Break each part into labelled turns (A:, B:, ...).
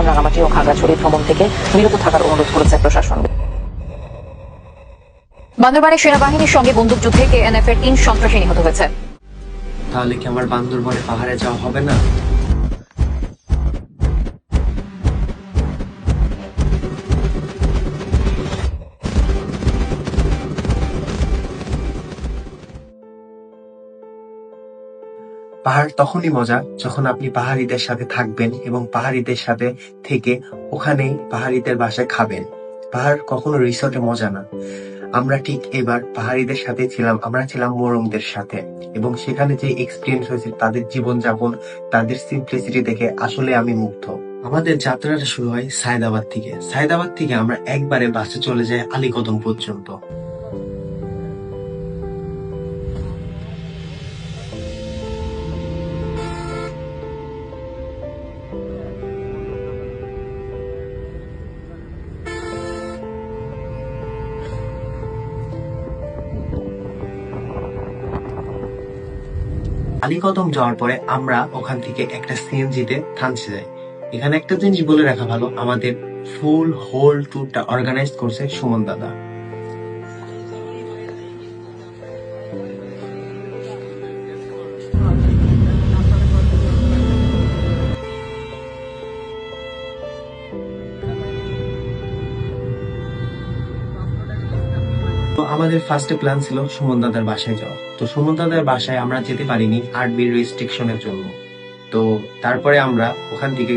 A: রাঙামাটি ও খাগড়াছড়ি ভ্রমণ থেকে বিরত থাকার অনুরোধ করেছে প্রশাসন। বান্দরবানে সেনাবাহিনীর সঙ্গে বন্দুকযুদ্ধে KNF এর 3 সন্ত্রাসী নিহত হয়েছে।
B: তাহলে কি আমার বান্দরবনে পাহাড়ে যাওয়া হবে না? পাহাড় তখনই মজা যখন আপনি পাহাড়িদের সাথে থাকবেন এবং পাহাড়িদের সাথে থেকে ওখানেই পাহাড়িদের বাসায় খাবেন। পাহাড় কখনো রিসোর্টে মজা না। আমরা ঠিক এবার পাহাড়িদের সাথে ছিলাম, আমরা ছিলাম মোরংদের সাথে, এবং সেখানে যে এক্সপিরিয়েন্স হয়েছে, তাদের জীবনযাপন, তাদের সিম্পলিসিটি দেখে আসলে আমি মুগ্ধ। আমাদের যাত্রাটা শুরু হয় সায়দাবাদ থেকে। সায়দাবাদ থেকে আমরা একবারে বাসে চলে যাই আলীকদম পর্যন্ত। আলীকদম যাওয়ার পরে আমরা ওখান থেকে একটা সিএনজিতে থানচি যাই। এখানে একটা জিনিস বলে রাখা ভালো, আমাদের ফুল হোল ট্যুরটা অর্গানাইজ করছে সুমন দাদা। তো আমাদের ফার্স্টে প্ল্যান ছিল সুমন দাদার বাসায় যাওয়া। তো সুমন দাদার বাসায় আমরা যেতে পারিনি আরবির রেস্ট্রিকশনের জন্য। তো তারপরে আমরা ওখান থেকে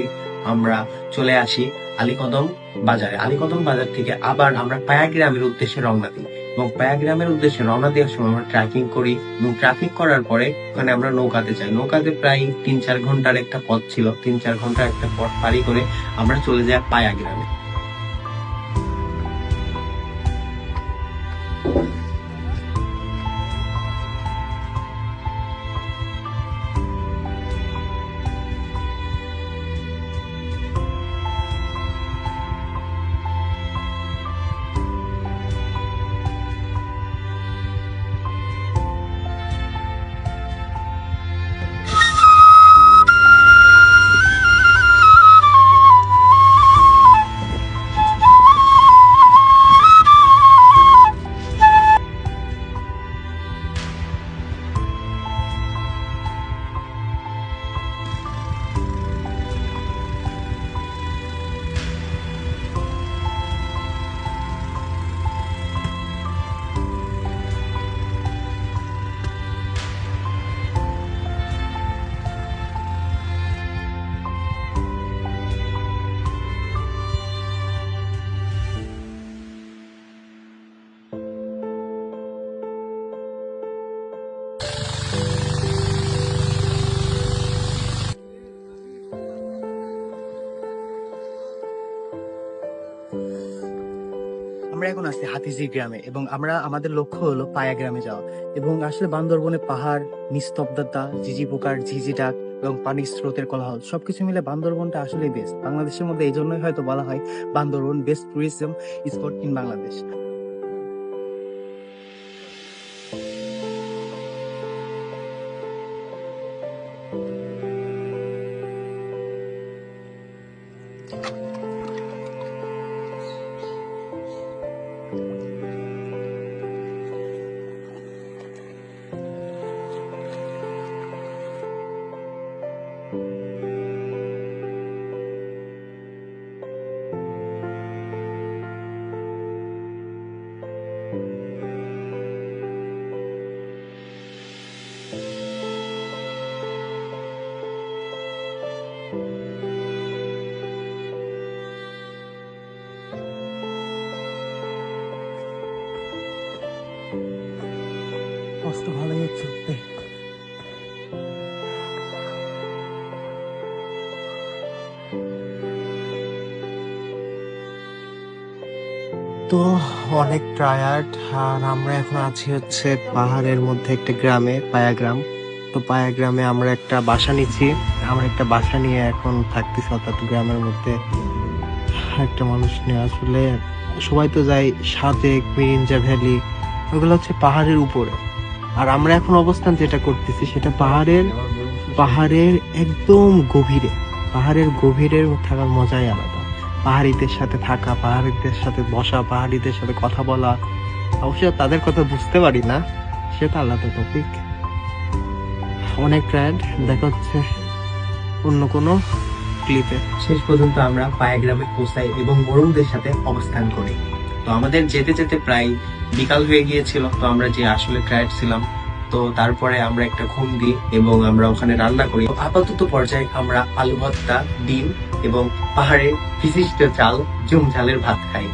B: আমরা চলে আসি আলীকদম বাজারে। আলীকদম বাজার থেকে আবার আমরা পায়াগ্রামের উদ্দেশ্যে রওনা দিই, এবং পায়াগ্রামের উদ্দেশ্যে রওনা দেওয়ার সময় আমরা ট্রেকিং করি, এবং ট্রেকিং করার পরে ওখানে আমরা নৌকাতে যাই। নৌকাতে প্রায় 3-4 ঘন্টার একটা পথ ছিল। 3-4 ঘন্টার একটা পথ পাড়ি করে আমরা চলে যাই পায়াগ্রামে।
C: আমরা এখন আছি হাতিঝির গ্রামে, এবং আমাদের লক্ষ্য হলো পায়া গ্রামে যাওয়া। এবং আসলে বান্দরবনে পাহাড়, নিস্তব্ধতা, ঝিঝি পোকার ঝিঝি ডাক এবং পানির স্রোতের কোলাহল সবকিছু মিলে বান্দরবনটা আসলে বেস্ট। বাংলাদেশের মধ্যে এই জন্যই হয়তো বলা হয় Bandarban best tourism spot in Bangladesh. কষ্ট ভালোই হচ্ছে।
B: তো অনেক টায়ার্ড, আর আমরা এখন আছি হচ্ছে পাহাড়ের মধ্যে একটা গ্রামে, পায়াগ্রাম। তো পায়াগ্রামে আমরা একটা বাসা নিচ্ছি। আমরা একটা বাসা নিয়ে এখন থাকতেছি, অর্থাৎ গ্রামের মধ্যে একটা মানুষ নিয়ে। আসলে সবাই তো যায় সাজেক, মিরিঞ্জা ভ্যালি, ওগুলো হচ্ছে পাহাড়ের উপরে। আর আমরা এখন অবস্থান যেটা করতেছি সেটা পাহাড়ের একদম গভীরে।
C: পাহাড়ের গভীরের থাকার মজাই আলাদা। পাহাড়িদের সাথে থাকা, পাহাড়িদের সাথে বসা, পাহাড়িদের সাথে কথা বলা, অবশ্য তাদের কথা বুঝতে পারি না, সেটা আলাদা টপিক। অনেক রাইড, দেখা হচ্ছে অন্য কোনো ক্লিপে।
B: শেষ পর্যন্ত আমরা পায়া গ্রামে পৌঁছাই এবং মোরংদের সাথে অবস্থান করি। তো আমাদের যেতে যেতে প্রায় বিকাল হয়ে গিয়েছিল, তো আমরা যে আসলে টায়ার্ড ছিলাম, তো তারপরে আমরা একটা ঘুম দিই এবং আমরা ওখানে রান্না করি। তো আপাতত পর্যায়ে আমরা আলু ভর্তা, ডিম এবং পাহাড়ের বিশিষ্ট চাল জুম ঝালের ভাত খাই।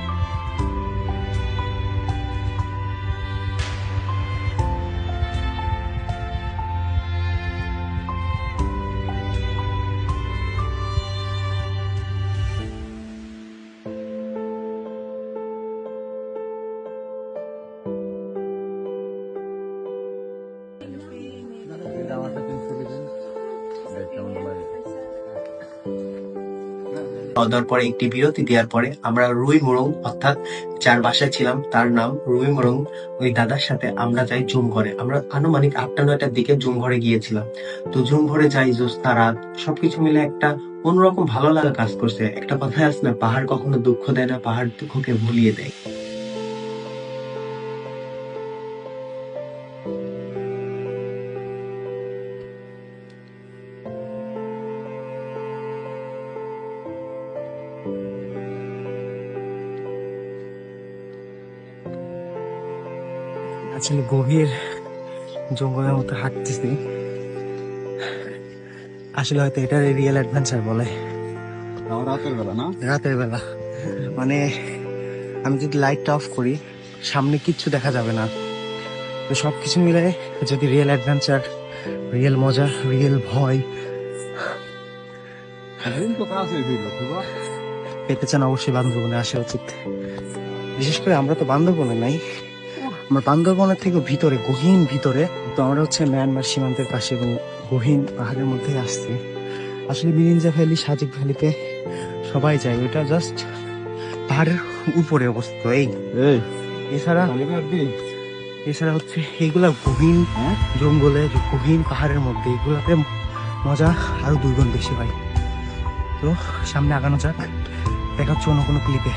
B: খাওয়া দাওয়ার পরে একটি বিরতি দেওয়ার পরে আমরা রুই মোরং, অর্থাৎ যার বাসায় ছিলাম তার নাম রুই মোরং, ওই দাদার সাথে আমরা যাই জুম ঘরে। আমরা আনুমানিক 8টা-9টার দিকে জুম ঘরে গিয়েছিলাম। তো জুম ঘরে যাই, জ্যোৎস্না রাত, সবকিছু মিলে একটা অন্যরকম ভালো লাগা কাজ করছে। একটা কথাই আছে না, পাহাড় কখনো দুঃখ দেয় না, পাহাড় দুঃখকে ভুলিয়ে দেয়।
C: আসলে গভীর জঙ্গলের মতো হাঁটতেছি, আসলে হয়তো এটা রিয়েল অ্যাডভেঞ্চার বলে।
D: রাতের বেলা না,
C: রাতের বেলা মানে আমি যদি লাইটটা অফ করি সামনে কিচ্ছু দেখা যাবে না। তো সবকিছু মিলে যদি রিয়েল অ্যাডভেঞ্চার, রিয়েল মজা, রিয়েল ভয়
D: তো কাছে
C: পেতে চান অবশ্যই বান্দরবনে আসা উচিত। বিশেষ করে আমরা তো বান্দরবনে নাই, আমরা বান্দরবনের থেকে ভিতরে, গহীন ভিতরে। তো আমরা হচ্ছে মায়ানমার সীমান্তের পাশে এবং গহীন পাহাড়ের মধ্যে আসছি। আসলে মিরিঞ্জা ভ্যালি, সাজেক ভ্যালিতে সবাই যায়, ওইটা জাস্ট পাহাড়ের উপরে অবস্থিত। এছাড়া হচ্ছে এইগুলা গহীন জঙ্গলে, গহীন পাহাড়ের মধ্যে, এগুলাতে মজা আরো 2 গুণ বেশি হয়। তো সামনে আগানো যাক, দেখা হচ্ছে অন্য কোনো ক্লিপে।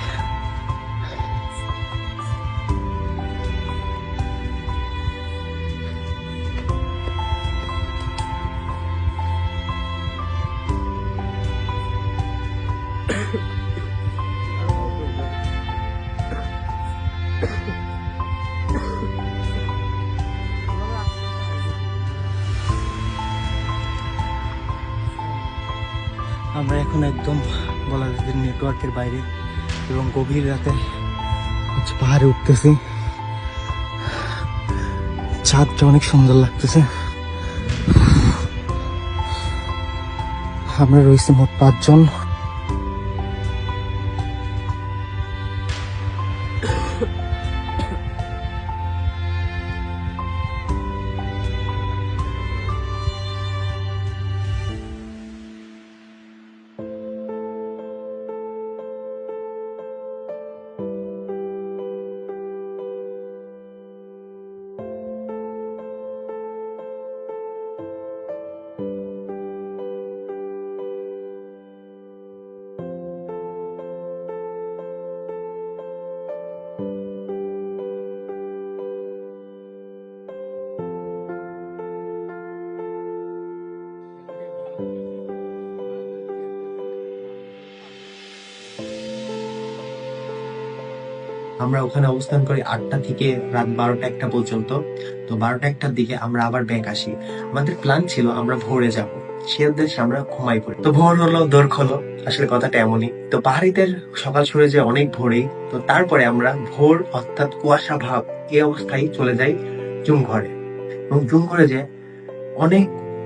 C: আমরা এখন একদম বলা যায় নেটওয়ার্কের বাইরে এবং গভীর রাতে হচ্ছে পাহাড়ে উঠতেছি। চাঁদটা অনেক সুন্দর লাগতেছে। আমরা রয়েছি মোট 5 জন।
B: আমরা ওখানে অবস্থান করি 8টা থেকে রাত 12টা-1টা পর্যন্ত। তো 12টা-1টার দিকে আমরা আবার ব্যাক আসি। আমাদের প্ল্যান ছিল আমরা ভোরে যাব, সে উদ্দেশ্যে আমরা ঘুমাই পড়ি। তো ভোর হলো, দোরখ হলো, আসলে কথাটা এমনই। তো পাহাড়িদের সকাল শুরু যে অনেক ভোরেই। তো তারপরে আমরা ভোর, অর্থাৎ কুয়াশা ভাব এই অবস্থায় চলে যাই জুম ঘরে। এবং জুম ঘরে যে অনেক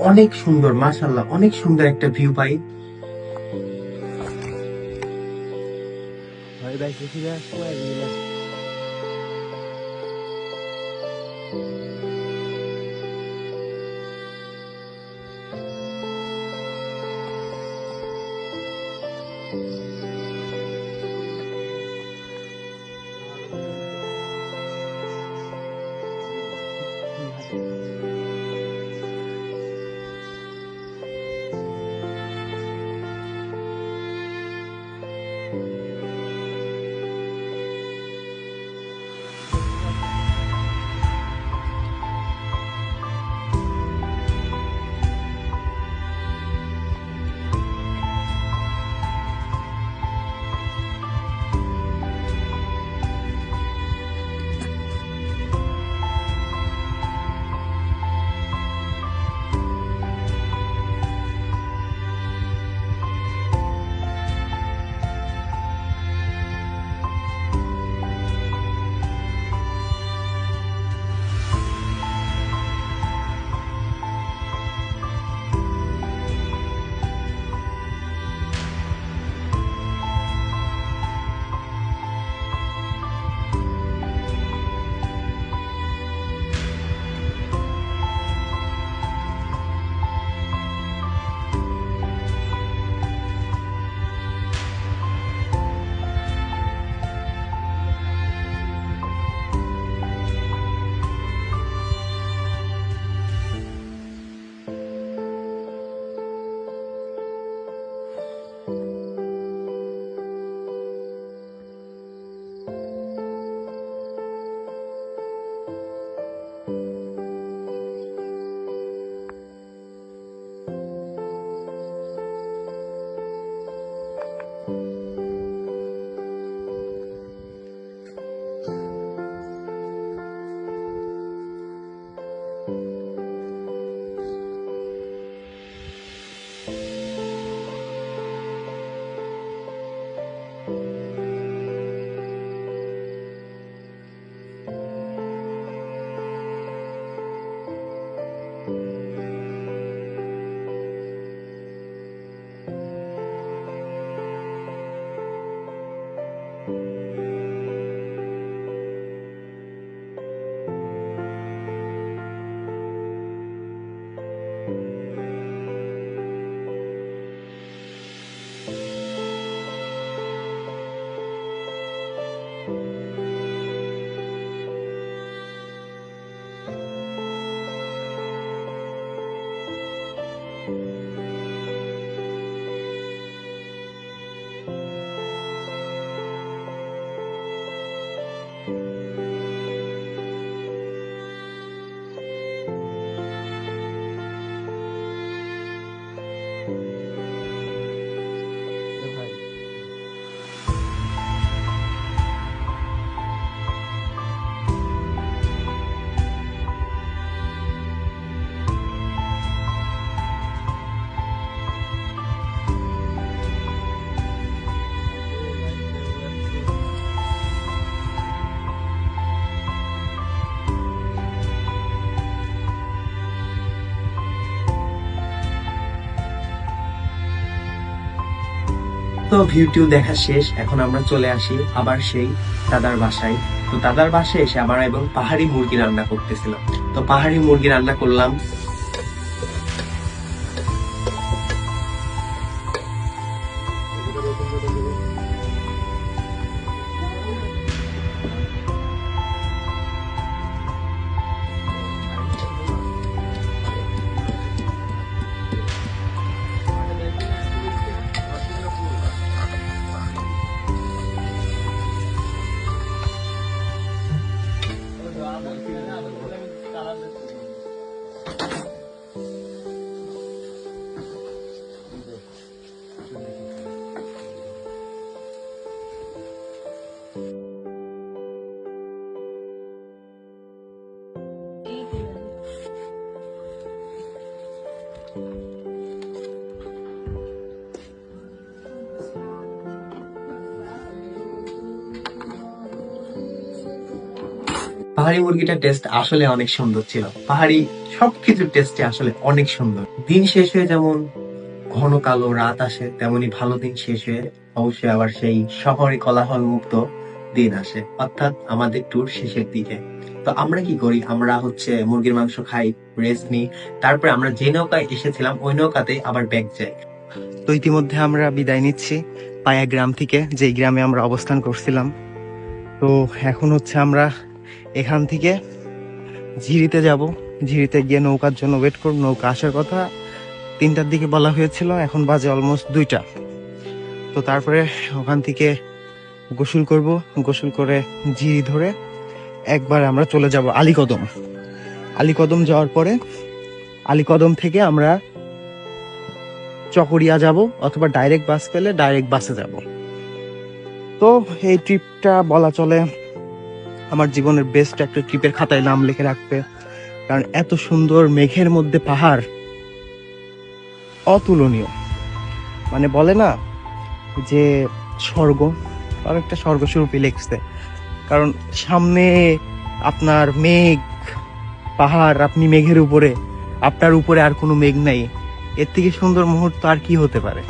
B: অনেক সুন্দর, মাশাআল্লাহ, অনেক সুন্দর একটা ভিউ পাই। তো ভিউ দেখা শেষ, এখন আমরা চলে আসি আবার সেই দাদার বাসায়। তো দাদার বাসায় এসে আবার এবং পাহাড়ি মুরগি রান্না করতেছিলাম। তো পাহাড়ি মুরগি রান্না করলাম। পাহাড়ি মুরগিটার টেস্ট আসলে অনেক সুন্দর ছিল। পাহাড়ি সবকিছুর টেস্টে আসলে অনেক সুন্দর। দিন শেষ হয়ে যেমন ঘন কালো রাত আসে, তেমনি ভালো দিন শেষ হয়ে অবশ্যই আবার সেই শহরে কোলাহল মুক্ত দিন আসে, অর্থাৎ আমাদের ট্যুর শেষের দিকে। তো আমরা কি করি, আমরা মুরগির মাংস খাই, রেস্ট নিই, তারপরে আমরা যে নৌকায় এসেছিলাম ওই নৌকাতে আবার ব্যাক যাই।
C: তো ইতিমধ্যে আমরা বিদায় নিচ্ছি পায়া গ্রাম থেকে, যেই গ্রামে আমরা অবস্থান করছিলাম। তো এখন আমরা এখান থেকে ঝিরিতে যাব। ঝিরিতে গিয়ে নৌকার জন্য ওয়েট করব। নৌকা আসার কথা 3টার দিকে বলা হয়েছিল, এখন বাজে অলমোস্ট 2টা। তো তারপরে ওখান থেকে গোসল করব, গোসল করে ঝিরি ধরে একবার আমরা চলে যাব আলীকদম। আলীকদম যাওয়ার পরে আলীকদম থেকে আমরা চকরিয়া যাব, অথবা ডাইরেক্ট বাস পেলে ডাইরেক্ট বাসে যাব। তো এই ট্রিপটা বলা চলে আমার জীবনের বেস্ট একটা ট্রিপের খাতায় নাম লিখে রাখবে, কারণ এত সুন্দর মেঘের মধ্যে পাহাড় অতুলনীয়। মানে বলে না যে স্বর্গ, অনেকটা স্বর্গস্বরূপই লেগছে। কারণ সামনে আপনার মেঘ, পাহাড়, আপনি মেঘের উপরে, আপনার উপরে আর কোনো মেঘ নাই। এর থেকে সুন্দর মুহূর্ত আর কি হতে পারে।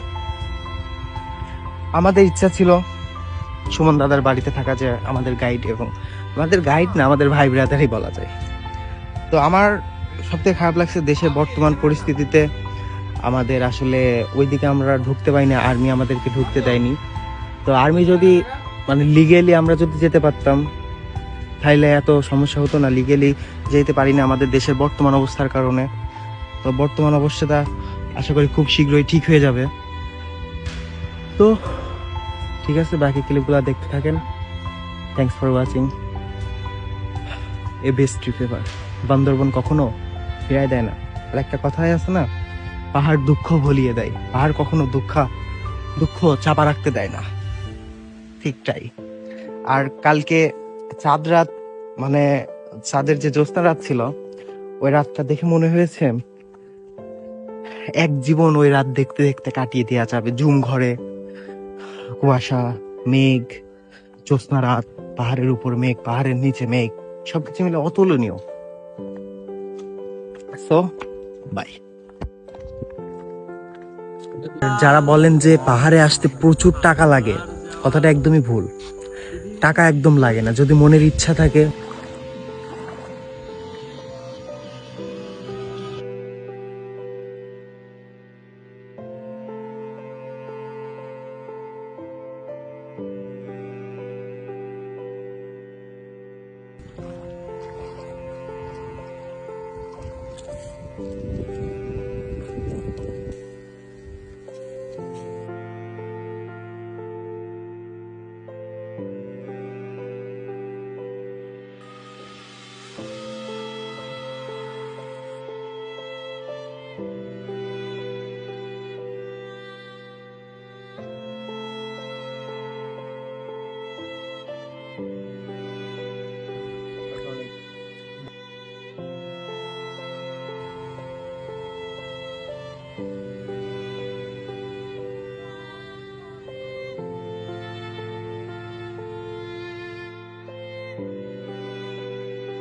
C: আমাদের ইচ্ছা ছিল সুমন দাদার বাড়িতে থাকা, যে আমাদের গাইড, এবং আমাদের গাইড না, আমাদের ভাই ব্রাদারই বলা যায়। তো আমার সবথেকে খারাপ লাগছে দেশের বর্তমান পরিস্থিতিতে আমাদের আসলে ওইদিকে আমরা ঢুকতে পারি না, আর্মি আমাদেরকে ঢুকতে দেয়নি। তো আর্মি যদি লিগেলি আমরা যদি যেতে পারতাম তাহলে এত সমস্যা হতো না। লিগেলি যেতে পারি না আমাদের দেশের বর্তমান অবস্থার কারণে। তো বর্তমান অবস্থাটা আশা করি খুব শীঘ্রই ঠিক হয়ে যাবে। তো ঠিক আছে, বাকি ক্লিপগুলো দেখতে থাকেন। Thanks for watching a best trip ever. Bandarban কখনো ফিরায় দেয় না। আর একটা কথাই আছে না, পাহাড় দুঃখ ভুলিয়ে দেয়। পাহাড় কখনো দুঃখ চাপা রাখতে দেয় না, ঠিক তাই। আর কালকে চাঁদ রাত, মানে চাঁদের যে জ্যোৎস্না রাত ছিল, ওই রাতটা দেখে মনে হয়েছে এক জীবন ওই রাত দেখতে দেখতে কাটিয়ে দেওয়া যাবে। ঝুম ঘরে কুয়াশা, মেঘ, জ্যোৎস্না রাত, পাহাড়ের উপর মেঘ, পাহাড়ের নিচে মেঘ, সবকিছু মিলে অতুলনীয়। So bye. যারা বলেন যে পাহাড়ে আসতে প্রচুর টাকা লাগে, কথাটা একদমই ভুল। টাকা একদম লাগে না, যদি মনের ইচ্ছা থাকে।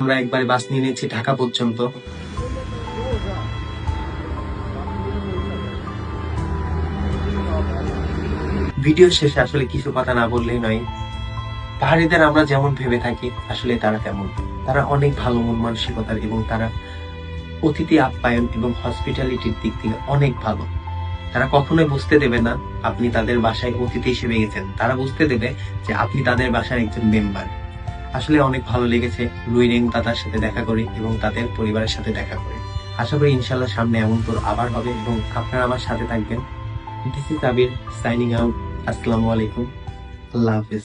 B: আমরা একবারে বাস নিয়ে নিয়েছি ঢাকা পর্যন্ত। ভিডিও শেষে আসলে কিছু কথা না বললেই নয়। পাহাড়িদের আমরা যেমন ভেবে থাকি, আসলে তারা তেমন। তারা অনেক ভালো মন মানসিকতার এবং তারা অতিথি আপ্যায়ন এবং হসপিটালিটির দিক থেকে অনেক ভালো। তারা কখনোই বুঝতে দেবে না আপনি তাদের বাসায় অতিথি হিসেবে গেছেন। তারা বুঝতে দেবে যে আপনি তাদের বাসার একজন মেম্বার। আসলে অনেক ভালো লেগেছে লুইরেং দাদার সাথে দেখা করে এবং তাদের পরিবারের সাথে দেখা করে। আশা করি ইনশাল্লাহ সামনে এমন তোর আবার হবে এবং আপনারা আমার সাথে থাকবেন। This is Abir signing out. আসসালামু আলাইকুম, আল্লাহ হাফিজ।